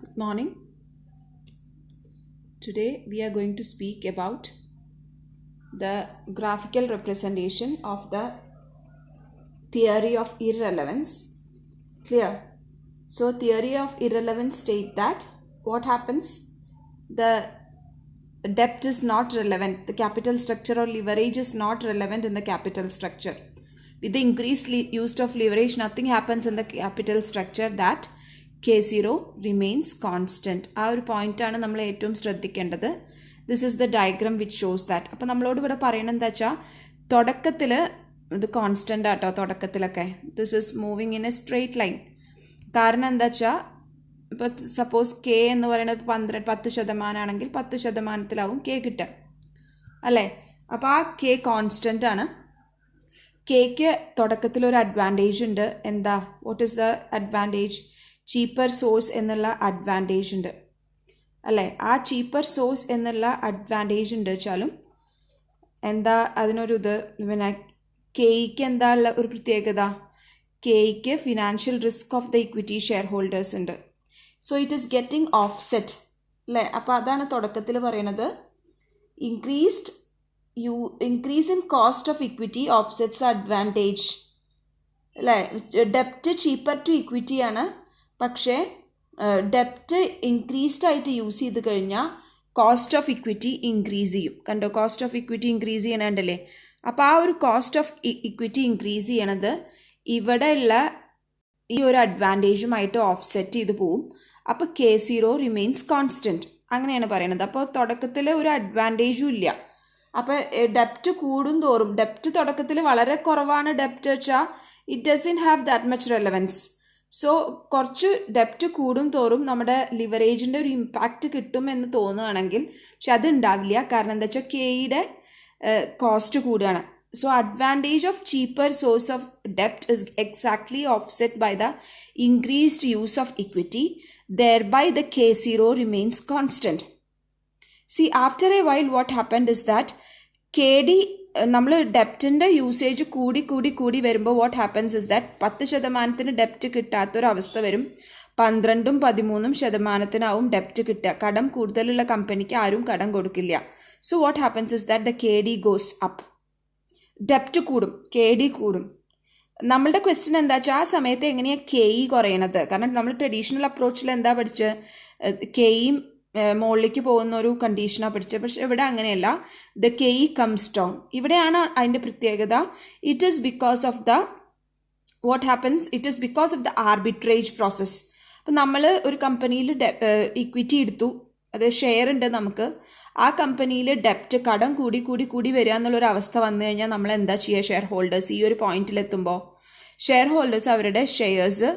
Good morning. Today we are going to speak about the graphical representation of the theory of irrelevance. Clear? So theory of irrelevance state that what happens? The debt is not relevant. The capital structure or leverage is not relevant in the capital structure. With the increased use of leverage, nothing happens in the capital structure that K0 remains constant. ആ ഒരു പോയിന്റാണ് നമ്മൾ ഏറ്റവും ശ്രദ്ധിക്കേണ്ടത്. This is the diagram which shows that. അപ്പം നമ്മളോട് ഇവിടെ പറയണത് എന്താ വെച്ചാൽ തുടക്കത്തിൽ ഇത് കോൺസ്റ്റൻ്റ് ആട്ടോ തുടക്കത്തിലൊക്കെ. This is moving in a straight line. കാരണം എന്താ വെച്ചാൽ ഇപ്പോൾ സപ്പോസ് കെ എന്ന് പറയുന്നത് 10% ആണെങ്കിൽ 10%-ലാവും കെ കിട്ടുക അല്ലേ. അപ്പോൾ ആ കെ കോൺസ്റ്റൻ്റ് ആണ്. കെക്ക് തുടക്കത്തിലൊരു അഡ്വാൻറ്റേജ് ഉണ്ട്. എന്താ? What is the advantage? Cheaper source എന്നുള്ള അഡ്വാൻറ്റേജ് ഉണ്ട് അല്ലേ. ആ ചീപ്പർ സോഴ്സ് എന്നുള്ള അഡ്വാൻറ്റേജ് ഉണ്ട് വെച്ചാലും എന്താ അതിനൊരു ഇത് പിന്നെ കെയ്ക്ക് എന്താ ഉള്ള ഒരു പ്രത്യേകത? കെയ്ക്ക് financial risk of the equity shareholders ഉണ്ട്. So it is getting offset അല്ലേ. അപ്പോൾ അതാണ് തുടക്കത്തിൽ പറയണത്. Increase in cost of equity offsets advantage അല്ലേ. ഡെപ്റ്റ് ചീപ്പർ ടു ഇക്വിറ്റി ആണ്. പക്ഷേ ഡെപ്റ്റ് ഇൻക്രീസ്ഡ് ആയിട്ട് യൂസ് ചെയ്ത് കഴിഞ്ഞാൽ കോസ്റ്റ് ഓഫ് ഇക്വിറ്റി ഇൻക്രീസ് ചെയ്യും. കണ്ടോ, കോസ്റ്റ് ഓഫ് ഇക്വിറ്റി ഇൻക്രീസ് ചെയ്യണുണ്ടല്ലേ. അപ്പോൾ ആ ഒരു കോസ്റ്റ് ഓഫ് ഇക്വിറ്റി ഇൻക്രീസ് ചെയ്യണത് ഇവിടെ ഉള്ള ഈ ഒരു അഡ്വാൻറ്റേജുമായിട്ട് ഓഫ്സെറ്റ് ചെയ്ത് പോവും. അപ്പോൾ K0 റിമെയിൻസ് കോൺസ്റ്റൻറ്റ് അങ്ങനെയാണ് പറയണത്. അപ്പോൾ തുടക്കത്തിൽ ഒരു അഡ്വാൻറ്റേജും ഇല്ല. അപ്പോൾ ഡെപ്റ്റ് കൂടും തോറും, ഡെപ്റ്റ് തുടക്കത്തിൽ വളരെ കുറവാണ് ഡെപ്റ്റ് വെച്ചാൽ it doesn't have that much relevance. So കുറച്ച് ഡെപ്റ്റ് കൂടും തോറും നമ്മുടെ ലിവറേജിൻ്റെ ഒരു ഇമ്പാക്റ്റ് കിട്ടും എന്ന് തോന്നുകയാണെങ്കിൽ, പക്ഷെ അത് ഉണ്ടാവില്ല. കാരണം എന്താ വെച്ചാൽ കെയുടെ കോസ്റ്റ് കൂടുകയാണ്. So advantage of cheaper source of ഡെപ്റ്റ് is exactly offset by the increased use of equity. thereby the K0 remains constant. See, after a while what happened is that KD നമ്മൾ ഡെപ്റ്റിൻ്റെ യൂസേജ് കൂടി വരുമ്പോൾ what happens is that 10% ഡെപ്റ്റ് കിട്ടാത്തൊരവസ്ഥ വരും. 12-13% ഡെപ്റ്റ് കിട്ടുക. കടം കൂടുതലുള്ള കമ്പനിക്ക് ആരും കടം കൊടുക്കില്ല. So what happens is that the KD goes up. ഡെപ്റ്റ് കൂടും, KD കൂടും. നമ്മളുടെ ക്വസ്റ്റ്യൻ എന്താ വെച്ചാൽ ആ സമയത്ത് എങ്ങനെയാണ് KE കുറയണത്? കാരണം നമ്മൾ ട്രഡീഷണൽ അപ്രോച്ചിൽ എന്താ പഠിച്ചത്? KE മുകളിലേക്ക് പോകുന്ന ഒരു കണ്ടീഷനാണ് പഠിച്ചത്. പക്ഷെ ഇവിടെ അങ്ങനെയല്ല. The KE comes down. ഇവിടെയാണ് അതിൻ്റെ പ്രത്യേകത. It is because of the what happens it is because of the arbitrage process. അപ്പം നമ്മൾ ഒരു കമ്പനിയിൽ ഇക്വിറ്റി എടുത്തു, അത് ഷെയർ ഉണ്ട് നമുക്ക്. ആ കമ്പനിയിൽ ഡെപ്റ്റ് കടം കൂടി വരിക എന്നുള്ളൊരു അവസ്ഥ വന്നു കഴിഞ്ഞാൽ നമ്മൾ എന്താ ചെയ്യുക? ഷെയർ ഹോൾഡേഴ്സ് ഈ ഒരു പോയിന്റിലെത്തുമ്പോൾ ഷെയർ ഹോൾഡേഴ്സ് അവരുടെ ഷെയർസ്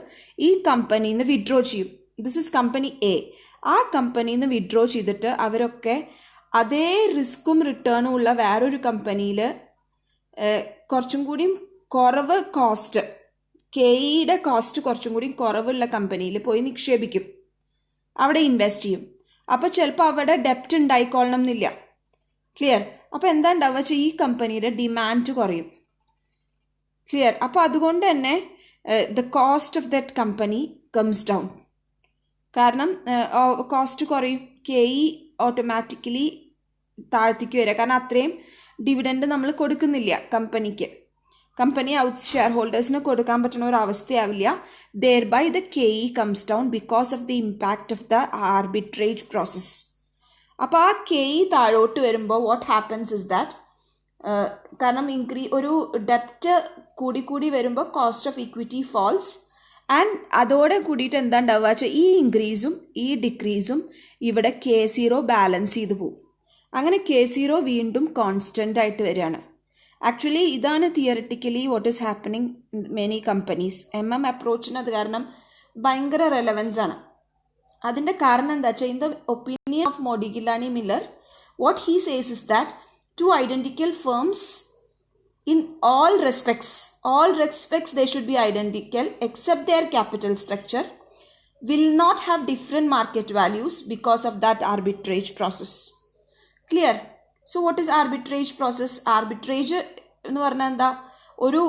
ഈ കമ്പനിയിൽ നിന്ന് വിഡ്രോ ചെയ്യും. This is company A. ആ കമ്പനിയിൽ നിന്ന് വിഡ്രോ ചെയ്തിട്ട് അവരൊക്കെ അതേ റിസ്ക്കും റിട്ടേണും ഉള്ള വേറൊരു കമ്പനിയിൽ കുറച്ചും കൂടി കുറവ് കോസ്റ്റ്, കെയുടെ കോസ്റ്റ് കുറച്ചും കൂടി കുറവുള്ള കമ്പനിയിൽ പോയി നിക്ഷേപിക്കും, അവിടെ ഇൻവെസ്റ്റ് ചെയ്യും. അപ്പോൾ ചിലപ്പോൾ അവിടെ ഡെപ്റ്റ് ഉണ്ടായിക്കൊള്ളണം എന്നില്ല. ക്ലിയർ? അപ്പോൾ എന്താ ഉണ്ടാവുക വെച്ചാൽ ഈ കമ്പനിയുടെ ഡിമാൻഡ് കുറയും. ക്ലിയർ? അപ്പോൾ അതുകൊണ്ട് തന്നെ the cost of that company comes down. കാരണം കോസ്റ്റ് കുറയും. KE ഓട്ടോമാറ്റിക്കലി താഴ്ത്തിക്ക് വരിക. കാരണം അത്രയും ഡിവിഡൻഡ് നമ്മൾ കൊടുക്കുന്നില്ല കമ്പനിക്ക്. കമ്പനി ഷെയർ ഹോൾഡേഴ്സിന് കൊടുക്കാൻ പറ്റുന്ന ഒരു അവസ്ഥയാവില്ല. thereby the KE comes down because of the impact of the arbitrage process. അപ്പോൾ ആ KE താഴോട്ട് വരുമ്പോൾ വാട്ട് ഹാപ്പൻസ് ഇസ് ദാറ്റ് കാരണം ഒരു ഡെപ്റ്റ് കൂടി വരുമ്പോൾ cost of equity falls. And അതോടെ കൂടിയിട്ട് എന്താ ഉണ്ടാവുക വെച്ചാൽ ഈ ഇൻക്രീസും ഈ ഡിക്രീസും ഇവിടെ K0 ബാലൻസ് ചെയ്ത് പോകും. അങ്ങനെ K0 വീണ്ടും കോൺസ്റ്റൻ്റ് ആയിട്ട് വരികയാണ്. ആക്ച്വലി ഇതാണ് theoretically what is happening in many companies. അപ്രോച്ചിന് അത് കാരണം ഭയങ്കര റെലവൻസ് ആണ്. അതിൻ്റെ കാരണം എന്താ വെച്ചാൽ in the opinion of Modigliani Miller what he says is that two identical firms in all respects they should be identical except their capital structure will not have different market values because of that arbitrage process. Clear? So what is arbitrage process? Arbitrage എന്ന് പറഞ്ഞാൽ എന്താ? ഒരു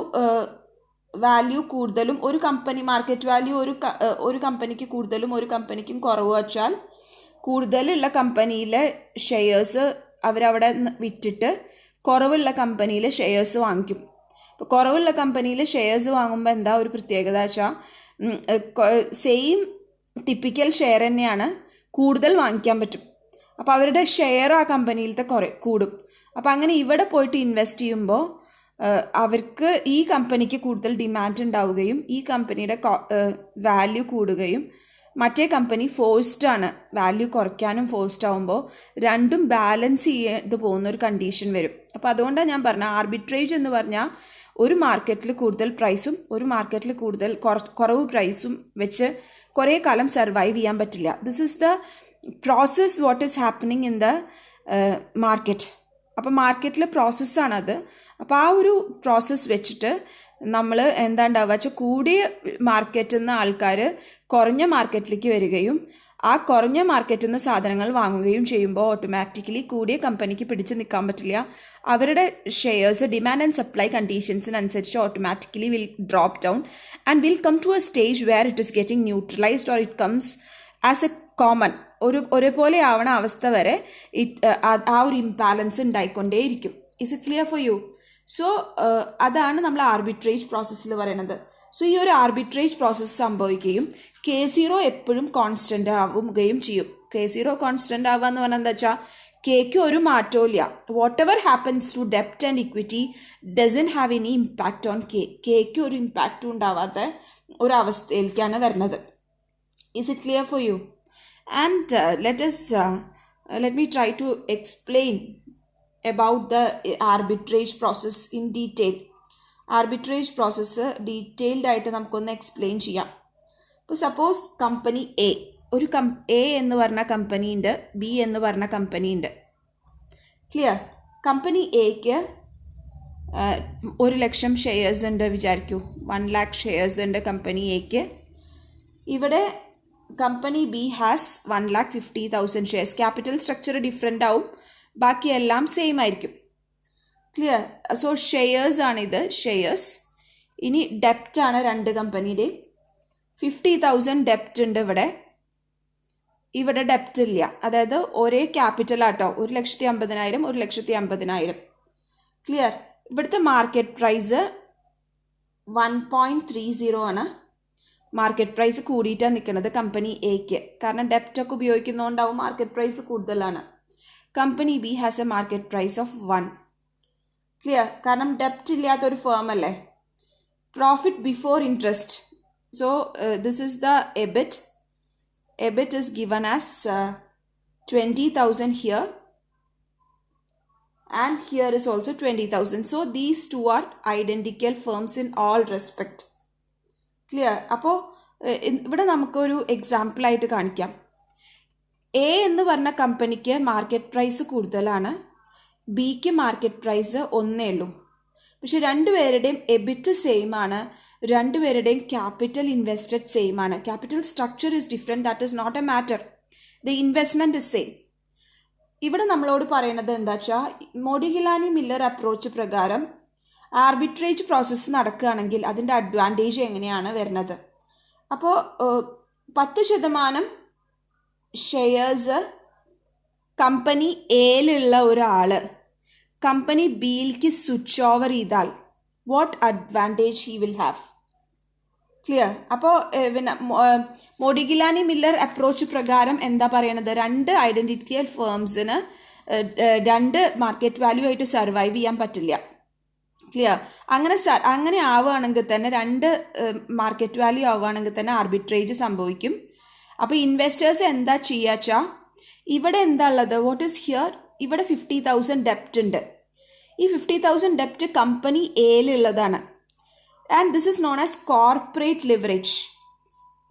value കൂടുതലും ഒരു company market value ഒരു കമ്പനിക്ക് കൂടുതലും ഒരു കമ്പനിക്കും കുറവ് വച്ചാൽ കൂടുതലുള്ള കമ്പനിയിലെ ഷെയർസ് അവരവിടെ വിറ്റിട്ട് കുറവുള്ള കമ്പനിയിലെ ഷെയർസ് വാങ്ങിക്കും. അപ്പോൾ കുറവുള്ള കമ്പനിയിൽ ഷെയർസ് വാങ്ങുമ്പോൾ എന്താ ഒരു പ്രത്യേകത വെച്ചാൽ സെയിം ടിപ്പിക്കൽ ഷെയർ തന്നെയാണ് കൂടുതൽ വാങ്ങിക്കാൻ പറ്റും. അപ്പോൾ അവരുടെ ഷെയർ ആ കമ്പനിയിലത്തെ കൂടും. അപ്പോൾ അങ്ങനെ ഇവിടെ പോയിട്ട് ഇൻവെസ്റ്റ് ചെയ്യുമ്പോൾ അവർക്ക് ഈ കമ്പനിക്ക് കൂടുതൽ ഡിമാൻഡ് ഉണ്ടാവുകയും ഈ കമ്പനിയുടെ വാല്യൂ കൂടുകയും മറ്റേ കമ്പനി ഫോഴ്സ്ഡ് ആണ് വാല്യൂ കുറയ്ക്കാനും ഫോഴ്സ്ഡ് ആകുമ്പോൾ രണ്ടും ബാലൻസ് ചെയ്ത് പോകുന്ന ഒരു കണ്ടീഷൻ വരും. അപ്പോൾ അതുകൊണ്ടാണ് ഞാൻ പറഞ്ഞ ആർബിട്രേജ് എന്ന് പറഞ്ഞാൽ ഒരു മാർക്കറ്റിൽ കൂടുതൽ പ്രൈസും ഒരു മാർക്കറ്റിൽ കൂടുതൽ കുറവ് പ്രൈസും വെച്ച് കുറേ കാലം സർവൈവ് ചെയ്യാൻ പറ്റില്ല. This is the process what is happening in the market. അപ്പോൾ മാർക്കറ്റിലെ പ്രോസസ്സാണത്. അപ്പോൾ ആ ഒരു പ്രോസസ്സ് വെച്ചിട്ട് നമ്മൾ എന്താ ഉണ്ടാവുക വെച്ചാൽ കൂടിയ മാർക്കറ്റിൽ നിന്ന് ആൾക്കാർ കുറഞ്ഞ മാർക്കറ്റിലേക്ക് വരികയും ആ കുറഞ്ഞ മാർക്കറ്റിൽ നിന്ന് സാധനങ്ങൾ വാങ്ങുകയും ചെയ്യുമ്പോൾ ഓട്ടോമാറ്റിക്കലി കൂടിയ കമ്പനിക്ക് പിടിച്ച് നിൽക്കാൻ പറ്റില്ല. അവരുടെ ഷെയർസ് ഡിമാൻഡ് ആൻഡ് സപ്ലൈ കണ്ടീഷൻസിനനുസരിച്ച് automatically will drop down and will come to a stage where it is getting neutralised or it comes as a common ഒരേപോലെ ആവണ അവസ്ഥ വരെ ആ ഒരു ഇംബാലൻസ് ഉണ്ടായിക്കൊണ്ടേയിരിക്കും. Is it clear for you? So അതാണ് നമ്മൾ ആർബിട്രേജ് പ്രോസസ്സിൽ പറയുന്നത്. സോ ഈ ഒരു ആർബിട്രേജ് പ്രോസസ്സ് സംഭവിക്കുകയും K0 എപ്പോഴും കോൺസ്റ്റൻ്റ് ആവുകയും ചെയ്യും. K0 കോൺസ്റ്റൻ്റ് ആവുക എന്ന് പറഞ്ഞാൽ എന്താ വെച്ചാൽ കെക്ക് ഒരു മാറ്റവും ഇല്ല. വാട്ട് എവർ ഹാപ്പൻസ് ടു ഡെപ്റ്റ് and equity doesn't have any impact on കെക്ക് ഒരു ഇമ്പാക്റ്റും ഉണ്ടാവാത്ത ഒരു അവസ്ഥയിലേക്കാണ് വരുന്നത്. Is it clear for you? And let me try to explain about the arbitrage process in detail. Arbitrage process detailed ആയിട്ട് നമുക്കൊന്ന് എക്സ്പ്ലെയിൻ ചെയ്യാം. ഇപ്പോൾ സപ്പോസ് കമ്പനി എ എന്ന് പറഞ്ഞ കമ്പനിയുണ്ട്, ബി എന്ന് പറഞ്ഞ കമ്പനിയുണ്ട്. ക്ലിയർ? കമ്പനി എക്ക് 1,00,000 ഷെയർസ് ഉണ്ട് വിചാരിക്കൂ. 1,00,000 ഷെയർസ് ഉണ്ട് കമ്പനി എക്ക്. ഇവിടെ company B has 1,50,000 shares. Capital structure different ആവും, ബാക്കിയെല്ലാം സെയിം ആയിരിക്കും. ക്ലിയർ? സോ ഷെയർസ് ആണിത്, ഷെയർസ്. ഇനി ഡെപ്റ്റ് ആണ് രണ്ട് കമ്പനിയുടെയും. 50,000 ഡെപ്റ്റ് ഉണ്ട് ഇവിടെ ഡെപ്റ്റ് ഇല്ല. അതായത് ഒരേ ക്യാപിറ്റൽ ആട്ടോ, 1,50,000 1,50,000. ക്ലിയർ? ഇവിടുത്തെ മാർക്കറ്റ് പ്രൈസ് 1.30 ആണ്. മാർക്കറ്റ് പ്രൈസ് കൂടിയിട്ടാണ് നിൽക്കുന്നത് കമ്പനി എക്ക്. കാരണം ഡെപ്റ്റൊക്കെ ഉപയോഗിക്കുന്നതുകൊണ്ടാവും മാർക്കറ്റ് പ്രൈസ് കൂടുതലാണ്. Company B has a market price of 1. Clear? കാരണം ഡെപ്റ്റ് ഇല്ലാത്തൊരു ഫേം അല്ലേ. Profit before interest. So this is the EBIT. EBIT is given as 20,000 here and here is also 20,000. So these two are identical firms in all respect. Clear? അപ്പോൾ ഇവിടെ നമുക്കൊരു എക്സാമ്പിളായിട്ട് കാണിക്കാം. A എന്ന് പറഞ്ഞ കമ്പനിക്ക് മാർക്കറ്റ് പ്രൈസ് കൂടുതലാണ്, ബിക്ക് മാർക്കറ്റ് പ്രൈസ് 1 ഉള്ളൂ. പക്ഷെ രണ്ടുപേരുടെയും EBIT സെയിം ആണ്, രണ്ടുപേരുടെയും ക്യാപിറ്റൽ ഇൻവെസ്റ്റഡ് സെയിം ആണ്. Capital structure is different, that is not a matter. The investment is same. ഇവിടെ നമ്മളോട് പറയുന്നത് എന്താ വെച്ചാൽ മോഡിഗിലാനി മില്ലർ അപ്രോച്ച് പ്രകാരം ആർബിട്രേജ് പ്രോസസ്സ് നടക്കുകയാണെങ്കിൽ അതിൻ്റെ അഡ്വാൻറ്റേജ് എങ്ങനെയാണ് വരുന്നത്. അപ്പോൾ 10% ഷെയർസ് കമ്പനി എയിലുള്ള ഒരാൾ കമ്പനി ബിയിലേക്ക് സ്വിച്ച് ഓവർ ചെയ്താൽ what advantage he will have? Clear? അപ്പോൾ പിന്നെ മോഡിഗിലാനി മില്ലർ അപ്രോച്ച് പ്രകാരം എന്താ പറയണത്, രണ്ട് ഐഡൻറ്റിറ്റിക്കൽ ഫേംസിന് രണ്ട് മാർക്കറ്റ് വാല്യൂ ആയിട്ട് സർവൈവ് ചെയ്യാൻ പറ്റില്ല. ക്ലിയർ? അങ്ങനെ ആവുകയാണെങ്കിൽ തന്നെ രണ്ട് മാർക്കറ്റ് വാല്യൂ ആവുകയാണെങ്കിൽ തന്നെ ആർബിട്രേജ് സംഭവിക്കും. അപ്പോൾ ഇൻവെസ്റ്റേഴ്സ് എന്താ ചെയ്യുക വെച്ചാൽ ഇവിടെ എന്താ ഉള്ളത്, വാട്ട് ഈസ് ഹിയർ, ഇവിടെ 50,000 ഡെപ്റ്റ് ഉണ്ട്. ഈ 50,000 ഡെപ്റ്റ് കമ്പനി എയിലുള്ളതാണ്. And this is known as corporate leverage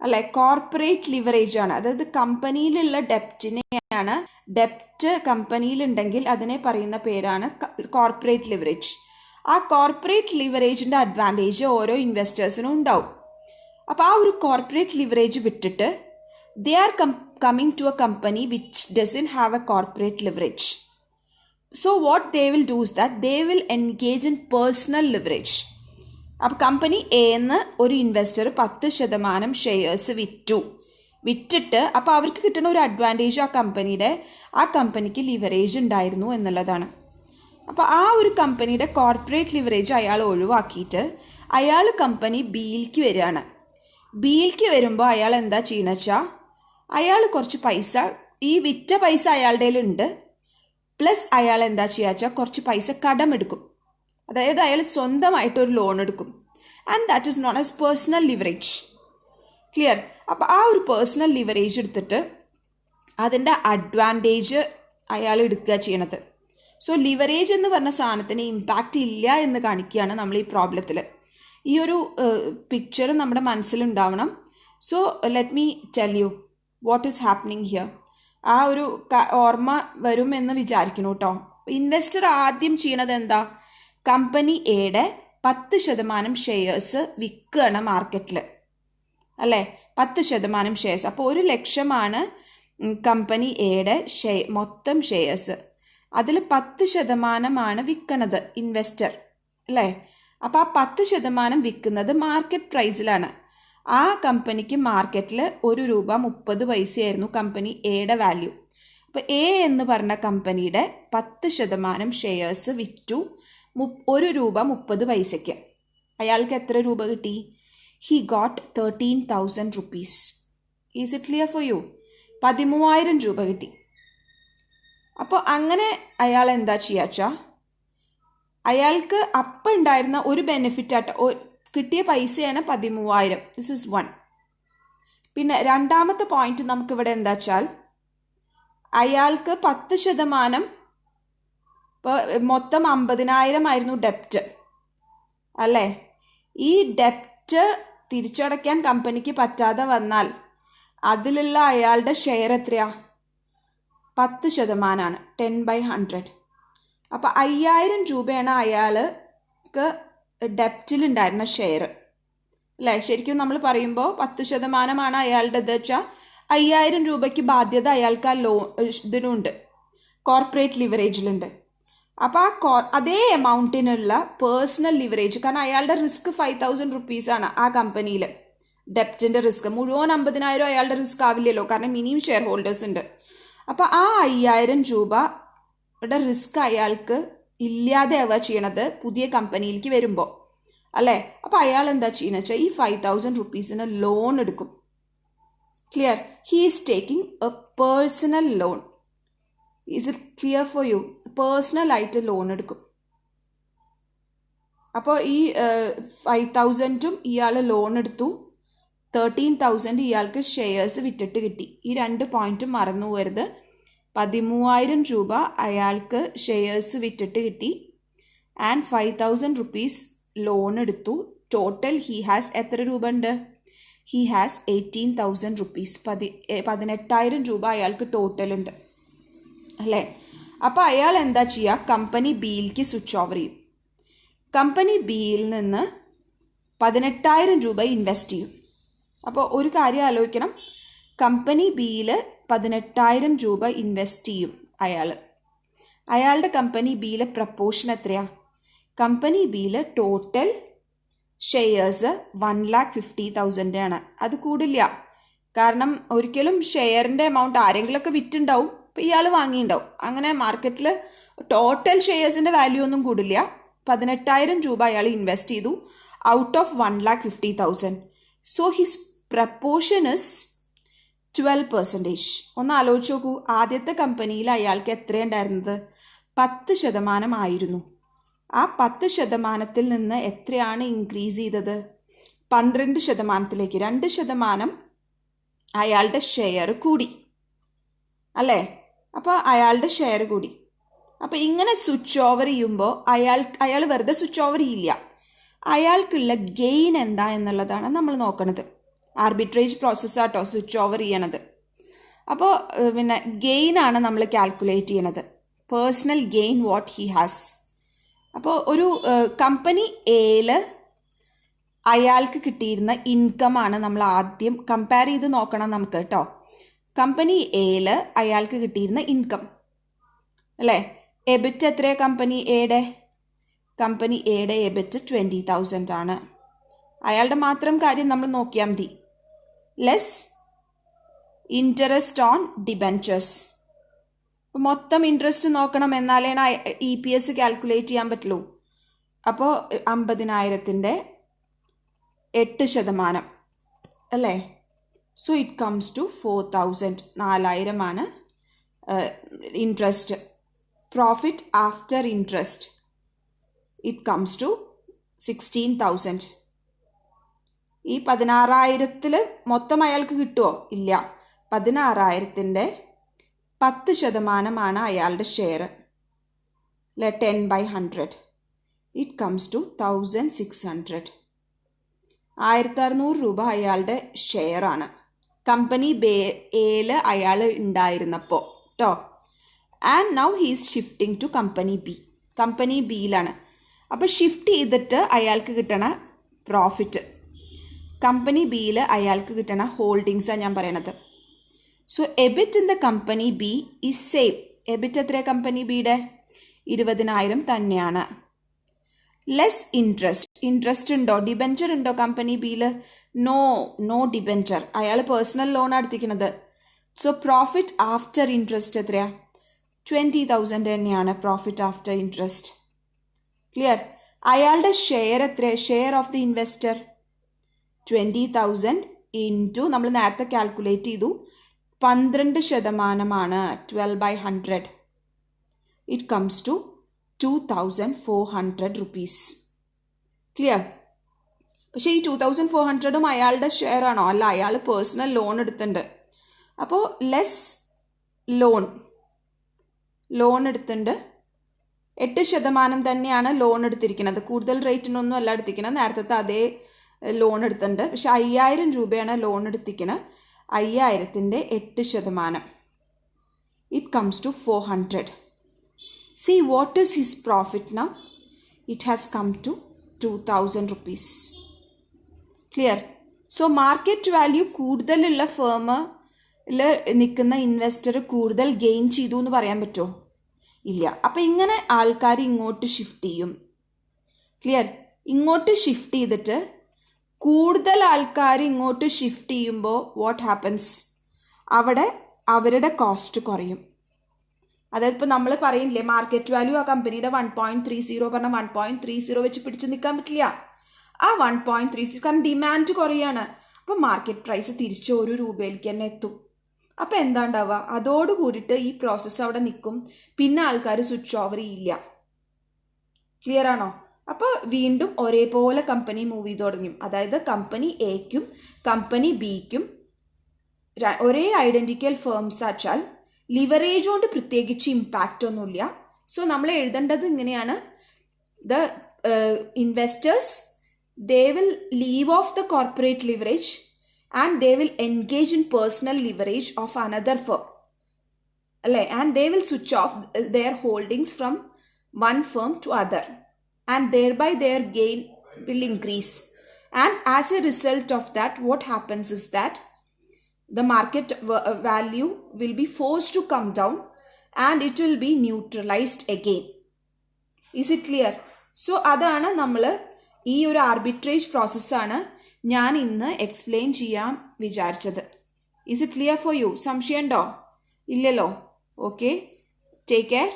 അല്ലെ. കോർപ്പറേറ്റ് ലിവറേജ് ആണ്. അതായത് കമ്പനിയിലുള്ള ഡെപ്റ്റിനെയാണ്, ഡെപ്റ്റ് കമ്പനിയിലുണ്ടെങ്കിൽ അതിനെ പറയുന്ന പേരാണ് കോർപ്പറേറ്റ് ലിവറേജ്. ആ കോർപ്പറേറ്റ് ലിവറേജിൻ്റെ അഡ്വാൻറ്റേജ് ഓരോ ഇൻവെസ്റ്റേഴ്സിനും ഉണ്ടാവും. അപ്പോൾ ആ ഒരു കോർപ്പറേറ്റ് ലിവറേജ് വിട്ടിട്ട് they are coming to a company which doesn't have a corporate leverage. So what they will do is that they will engage in personal leverage. അപ്പോൾ കമ്പനി എന്ന് ഒരു ഇൻവെസ്റ്റർ 10% ഷെയർസ് വിറ്റിട്ട് അപ്പോൾ അവർക്ക് കിട്ടുന്ന ഒരു അഡ്വാൻറ്റേജ് ആ കമ്പനിക്ക് ലിവറേജ് ഉണ്ടായിരുന്നു എന്നുള്ളതാണ്. അപ്പോൾ ആ ഒരു കമ്പനിയുടെ കോർപ്പറേറ്റ് ലിവറേജ് അയാൾ ഒഴിവാക്കിയിട്ട് അയാൾ കമ്പനി ബിയിലേക്ക് വരികയാണ്. ബിയിലേക്ക് വരുമ്പോൾ അയാൾ എന്താ ചെയ്യുന്നത് വെച്ചാൽ അയാൾ കുറച്ച് പൈസ, ഈ വിറ്റ പൈസ അയാളുടെ കയ്യിലുണ്ട്, പ്ലസ് അയാൾ എന്താ ചെയ്യുക വെച്ചാൽ കുറച്ച് പൈസ കടമെടുക്കും. അതായത് അയാൾ സ്വന്തമായിട്ടൊരു ലോൺ എടുക്കും. And that is known as personal leverage. Clear? അപ്പോൾ ആ ഒരു പേഴ്സണൽ ലിവറേജ് എടുത്തിട്ട് അതിൻ്റെ അഡ്വാൻറ്റേജ് അയാൾ എടുക്കുക ചെയ്യണത്. സോ ലിവറേജ് എന്ന് പറഞ്ഞ സാധനത്തിന് ഇമ്പാക്റ്റ് ഇല്ല എന്ന് കാണിക്കുകയാണ് നമ്മൾ ഈ പ്രോബ്ലത്തിൽ. ഈ ഒരു പിക്ചർ നമ്മുടെ മനസ്സിലുണ്ടാവണം. So let me tell you what is happening here. ആ ഒരു ഓർമ്മ വരും എന്ന് വിചാരിക്കുന്നു കേട്ടോ. ഇൻവെസ്റ്റർ ആദ്യം ചെയ്യണത് എന്താ? കമ്പനി എയുടെ 10% ഷെയർസ് വിൽക്കുകയാണ് മാർക്കറ്റിൽ, അല്ലേ? 10% ഷെയർസ്. അപ്പോൾ 1 ലക്ഷമാണ് കമ്പനി എയുടെ മൊത്തം ഷെയർസ്. അതിൽ 10% വിൽക്കണത് ഇൻവെസ്റ്റർ, അല്ലേ? അപ്പോൾ ആ 10% വിൽക്കുന്നത് മാർക്കറ്റ് പ്രൈസിലാണ്. ആ കമ്പനിക്ക് മാർക്കറ്റിൽ ₹1.30 കമ്പനി എയുടെ വാല്യൂ. അപ്പോൾ എ എന്ന് പറഞ്ഞ കമ്പനിയുടെ 10% ഷെയർസ് വിറ്റു ₹1.30. അയാൾക്ക് എത്ര രൂപ കിട്ടി? He got 13,000 rupees. Is it clear for U? 13,000 രൂപ കിട്ടി. അപ്പോൾ അങ്ങനെ അയാൾ എന്താ ചെയ്യുക വെച്ചാൽ അയാൾക്ക് അപ്പം ഉണ്ടായിരുന്ന ഒരു ബെനിഫിറ്റായിട്ട് കിട്ടിയ പൈസയാണ് 13,000. This is 1. പിന്നെ രണ്ടാമത്തെ പോയിന്റ് നമുക്കിവിടെ എന്താ വെച്ചാൽ അയാൾക്ക് 10%, ഇപ്പോൾ മൊത്തം 50,000 ആയിരുന്നു ഡെപ്റ്റ്, അല്ലേ? ഈ ഡെപ്റ്റ് തിരിച്ചടയ്ക്കാൻ കമ്പനിക്ക് പറ്റാതെ വന്നാൽ അതിലുള്ള അയാളുടെ ഷെയർ എത്രയാ? 10%, 10/100. അപ്പോൾ 5,000 രൂപയാണ് അയാൾക്ക് ഡെപ്റ്റിലുണ്ടായിരുന്ന ഷെയർ, അല്ലേ? ശരിക്കും നമ്മൾ പറയുമ്പോൾ 10% അയാളുടേത് വെച്ചാൽ 5,000 രൂപയ്ക്ക് ബാധ്യത അയാൾക്ക് ആ ഇതിനുണ്ട്, കോർപ്പറേറ്റ് ലിവറേജിലുണ്ട്. അപ്പോൾ അതേ എമൗണ്ടിനുള്ള പേഴ്സണൽ ലിവറേജ്, കാരണം അയാളുടെ റിസ്ക് 5,000 rupees ആണ് ആ കമ്പനിയിൽ. ഡെപ്റ്റിൻ്റെ റിസ്ക് മുഴുവൻ 50,000 അയാളുടെ റിസ്ക് ആവില്ലല്ലോ, കാരണം മിനിമം ഷെയർ ഹോൾഡേഴ്സ് ഉണ്ട്. അപ്പോൾ ആ 5,000 രൂപയുടെ റിസ്ക് അയാൾക്ക് ഇല്ലാതെയാവുക ചെയ്യണത് പുതിയ കമ്പനിയിലേക്ക് വരുമ്പോൾ, അല്ലേ? അപ്പോൾ അയാൾ എന്താ ചെയ്യുന്നത് വെച്ചാൽ ഈ 5,000 rupeesന് ലോൺ എടുക്കും. Clear? He is taking A personal loan. Is it clear for U? പേഴ്സണലായിട്ട് ലോൺ എടുക്കും. അപ്പോൾ ഈ 5,000 ഇയാൾ ലോൺ എടുത്തു, 13,000 ഇയാൾക്ക് ഷെയർസ് വിറ്റിട്ട് കിട്ടി. ഈ 2 പോയിന്റും മറന്നു പോകരുത്. 13,000 രൂപ അയാൾക്ക് ഷെയർസ് വിറ്റിട്ട് കിട്ടി ആൻഡ് 5,000 rupees ലോൺ എടുത്തു. ടോട്ടൽ ഹി ഹാസ് എത്ര രൂപ ഉണ്ട്? He has 18,000 rupees. 18,000 രൂപ അയാൾക്ക് ടോട്ടൽ ഉണ്ട്, അല്ലേ? അപ്പോൾ അയാൾ എന്താ ചെയ്യുക? കമ്പനി ബിയിലേക്ക് സ്വിച്ച് ഓവർ ചെയ്യും. കമ്പനി ബിയിൽ നിന്ന് 18,000 രൂപ ഇൻവെസ്റ്റ് ചെയ്യും. അപ്പോൾ ഒരു കാര്യം ആലോചിക്കണം, കമ്പനി ബിയിൽ 18,000 രൂപ ഇൻവെസ്റ്റ് ചെയ്യും അയാളുടെ കമ്പനി ബിയിലെ പ്രപ്പോർഷൻ എത്രയാണ്? കമ്പനി ബിയിൽ ടോട്ടൽ ഷെയർസ് 1,50,000 ആണ്. അത് കൂടില്ല, കാരണം ഒരിക്കലും ഷെയറിൻ്റെ എമൗണ്ട് ആരെങ്കിലുമൊക്കെ വിറ്റുണ്ടാവും, ഇപ്പോൾ ഇയാൾ വാങ്ങിയിട്ടുണ്ടാവും. അങ്ങനെ മാർക്കറ്റിൽ ടോട്ടൽ ഷെയർസിൻ്റെ വാല്യൂ ഒന്നും കൂടില്ല. 18,000 രൂപ അയാൾ ഇൻവെസ്റ്റ് ചെയ്തു out of 1,50,000. So his proportion is 12%. ഒന്ന് ആലോചിച്ച് നോക്കൂ, ആദ്യത്തെ കമ്പനിയിൽ അയാൾക്ക് എത്രയുണ്ടായിരുന്നത്? 10% ആയിരുന്നു. ആ 10% നിന്ന് എത്രയാണ് ഇൻക്രീസ് ചെയ്തത്? 12%. 2% അയാളുടെ ഷെയർ കൂടി, അല്ലേ? അപ്പോൾ അയാളുടെ ഷെയർ കൂടി. അപ്പോൾ ഇങ്ങനെ സ്വിച്ച് ഓവർ ചെയ്യുമ്പോൾ അയാൾ വെറുതെ സ്വിച്ച് ഓവർ ചെയ്യില്ല, അയാൾക്കുള്ള ഗെയിൻ എന്താ എന്നുള്ളതാണ് നമ്മൾ നോക്കണത്. ആർബിട്രേജ് പ്രോസസ്സാട്ടോ സ്വിച്ച് ഓവർ ചെയ്യണത്. അപ്പോൾ പിന്നെ ഗെയിനാണ് നമ്മൾ കാൽക്കുലേറ്റ് ചെയ്യണത്. Personal gain what he has. അപ്പോൾ ഒരു കമ്പനി എയിൽ അയാൾക്ക് കിട്ടിയിരുന്ന ഇൻകമാണ് നമ്മൾ ആദ്യം കമ്പയർ ചെയ്ത് നോക്കണം നമുക്ക് കേട്ടോ. കമ്പനി എയിൽ അയാൾക്ക് കിട്ടിയിരുന്ന ഇൻകം, അല്ലേ? എബിറ്റ് എത്രയാണ് കമ്പനി എയുടെ? കമ്പനി എയുടെ എബിറ്റ് 20,000 ആണ്. അയാളുടെ മാത്രം കാര്യം നമ്മൾ നോക്കിയാൽ മതി. Less interest on debentures. മൊത്തം ഇൻട്രസ്റ്റ് നോക്കണം, എന്നാലേ EPS കാൽക്കുലേറ്റ് ചെയ്യാൻ പറ്റുള്ളൂ. അപ്പോൾ 50,000 8% അല്ലേ? So it comes to 4,000. 4,000 interest. Profit after interest it comes to 16,000. ഈ 16,000 മൊത്തം അയാൾക്ക് കിട്ടുമോ? ഇല്ല. 16,000 10% അയാളുടെ ഷെയർ അല്ലെ? 10/100. It comes to 1,600. 1,600 രൂപ അയാളുടെ ഷെയർ ആണ് കമ്പനി എയിൽ അയാൾ ഉണ്ടായിരുന്നപ്പോൾ കേട്ടോ. And now he's shifting to company B. Company ബിയിലാണ്. അപ്പോൾ ഷിഫ്റ്റ് ചെയ്തിട്ട് അയാൾക്ക് കിട്ടണ പ്രോഫിറ്റ്, കമ്പനി ബിയിൽ അയാൾക്ക് കിട്ടണ ഹോൾഡിങ്സാണ് ഞാൻ പറയണത്. So EBIT in the company B is same. EBIT എത്രയാണ് കമ്പനി ബിയുടെ? 20,000 തന്നെയാണ്. ലെസ് ഇൻട്രസ്റ്റ് ഉണ്ടോ? ഡിബെഞ്ചർ ഉണ്ടോ കമ്പനി ബിയിൽ? No debenture. അയാൾ പേഴ്സണൽ ലോൺ എടുത്തിരിക്കുന്നത്. സോ പ്രോഫിറ്റ് ആഫ്റ്റർ ഇൻട്രസ്റ്റ് എത്രയാ? 20,000 തന്നെയാണ് പ്രോഫിറ്റ് ആഫ്റ്റർ ഇൻട്രസ്റ്റ്. ക്ലിയർ? അയാളുടെ ഷെയർ എത്രയാണ്? Share of the investor 20,000 into നമ്മൾ നേരത്തെ കാൽക്കുലേറ്റ് ചെയ്തു 12%. 12/100. It comes to 2,400 rupees. Clear? പക്ഷേ ഈ 2,400 അയാളുടെ ഷെയർ ആണോ? അല്ല, അയാൾ പേഴ്സണൽ ലോൺ എടുത്തിട്ടുണ്ട്. അപ്പോൾ ലെസ് ലോൺ എടുത്തിട്ടുണ്ട്. 8% തന്നെയാണ് ലോൺ എടുത്തിരിക്കുന്നത്. കൂടുതൽ റേറ്റിനൊന്നും അല്ല എടുത്തിരിക്കുന്നത്. നേരത്തെ അതേ ലോൺ എടുത്തിട്ടുണ്ട്. പക്ഷെ 5,000 രൂപയാണ് ലോൺ എടുത്തിരിക്കുന്നത്. 5,000 8%. It comes to 400. See what is his profit now? It has come to 2,000 rupees. Clear? So market value കൂടുതലുള്ള ഫേമിൽ നിൽക്കുന്ന ഇൻവെസ്റ്റർ കൂടുതൽ ഗെയിൻ ചെയ്തു എന്ന് പറയാൻ പറ്റുമോ? ഇല്ല. അപ്പം ഇങ്ങനെ ആൾക്കാർ ഇങ്ങോട്ട് ഷിഫ്റ്റ് ചെയ്യും. ക്ലിയർ? ഇങ്ങോട്ട് ഷിഫ്റ്റ് ചെയ്തിട്ട് കൂടുതൽ ആൾക്കാർ ഇങ്ങോട്ട് ഷിഫ്റ്റ് ചെയ്യുമ്പോൾ വാട്ട് ഹാപ്പൻസ്? അവിടെ അവരുടെ കോസ്റ്റ് കുറയും. അതായത് ഇപ്പോൾ നമ്മൾ പറയില്ലേ മാർക്കറ്റ് വാല്യൂ ആ കമ്പനിയുടെ 1.30 പറഞ്ഞാൽ 1.30 വെച്ച് പിടിച്ച് നിൽക്കാൻ പറ്റില്ല. ആ 1.30 കാരണം ഡിമാൻഡ് കുറയാണ്. അപ്പോൾ മാർക്കറ്റ് പ്രൈസ് തിരിച്ച് 1 രൂപയിലേക്ക് തന്നെ എത്തും. അപ്പോൾ എന്താ ഉണ്ടാവുക? അതോട് കൂടിയിട്ട് ഈ പ്രോസസ്സ് അവിടെ നിൽക്കും. പിന്നെ ആൾക്കാർ സ്വിച്ച് ഓവർ ചെയ്യില്ല. ക്ലിയർ ആണോ? അപ്പോൾ വീണ്ടും ഒരേപോലെ കമ്പനി മൂവ് ചെയ്ത് തുടങ്ങും. അതായത് കമ്പനി എക്കും കമ്പനി ബിക്കും ഒരേ ഐഡൻറ്റിക്കൽ ഫേംസ് ആച്ചാൽ ലിവറേജ് കൊണ്ട് പ്രത്യേകിച്ച് ഇമ്പാക്റ്റ് ഒന്നുമില്ല. സോ നമ്മൾ എഴുതേണ്ടത് ഇങ്ങനെയാണ്: the investors they will leave off the corporate leverage and they will engage in personal leverage of another firm അല്ലേ? And they will switch off their holdings from one firm to other and thereby their gain will increase. And as a result of that, what happens is that the market value will be forced to come down and it will be neutralized again. Is it clear? So അതാണ് നമ്മൾ ഈ ഒരു arbitrage പ്രോസസ്സാണ് ഞാൻ ഇന്ന് explain ചെയ്യാൻ വിചാരിച്ചത്. Is it clear for you? സംശയം ഉണ്ടോ? ഇല്ലല്ലോ? Okay, take care.